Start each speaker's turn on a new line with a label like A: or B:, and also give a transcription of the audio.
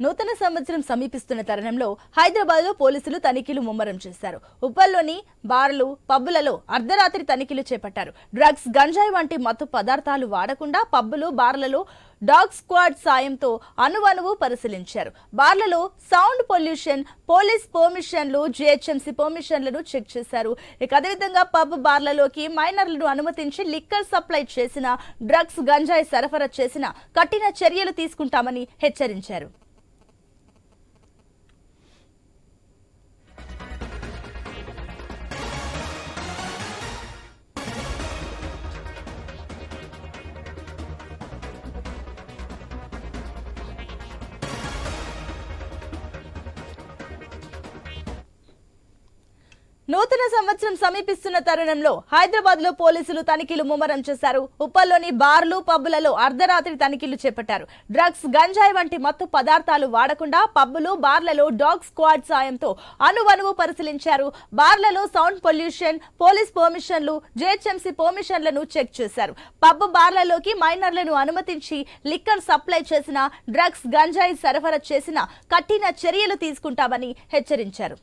A: నూతన సంవత్సరం సమీపిస్తున్న తరుణంలో హైదరాబాద్లో పోలీసులు తనిఖీలు ముమ్మరం చేశారు. ఉప్పల్లోని బార్లు, పబ్బులలో అర్ధరాత్రి తనిఖీలు చేపట్టారు. డ్రగ్స్, గంజాయి వంటి మత్తు పదార్థాలు వాడకుండా పబ్బులు, బార్లలో డాగ్ స్క్వాడ్ సాయంతో అణువణువు పరిశీలించారు. బార్లలో సౌండ్ పొల్యూషన్, పోలీస్ పర్మిషన్లు, జీహెచ్ఎంసీ పర్మిషన్లను చెక్ చేశారు. ఇక అదేవిధంగా పబ్, బార్లలోకి మైనర్లను అనుమతించి లిక్కర్ సప్లై చేసిన, డ్రగ్స్, గంజాయి సరఫరా చేసిన కఠిన చర్యలు తీసుకుంటామని హెచ్చరించారు. నూతన సంవత్సరం సమీపిస్తున్న తరుణంలో హైదరాబాద్ లో పోలీసులు తనిఖీలు ముమ్మరం చేశారు. ఉప్పల్లోని బార్లు, పబ్బులలో అర్ధరాత్రి తనిఖీలు చేపట్టారు. డ్రగ్స్, గంజాయి వంటి మత్తు పదార్థాలు వాడకుండా పబ్బులు, బార్లలో డాగ్ స్క్వాడ్ సాయంతో అణువణువు పరిశీలించారు. బార్లలో సౌండ్ పొల్యూషన్, పోలీస్ పర్మిషన్లు, జీహెచ్ఎంసీ పర్మిషన్లను చెక్ చేశారు. పబ్, బార్లలోకి మైనర్లను అనుమతించి లిక్కర్ సప్లై చేసిన, డ్రగ్స్, గంజాయి సరఫరా చేసిన కఠిన చర్యలు తీసుకుంటామని హెచ్చరించారు.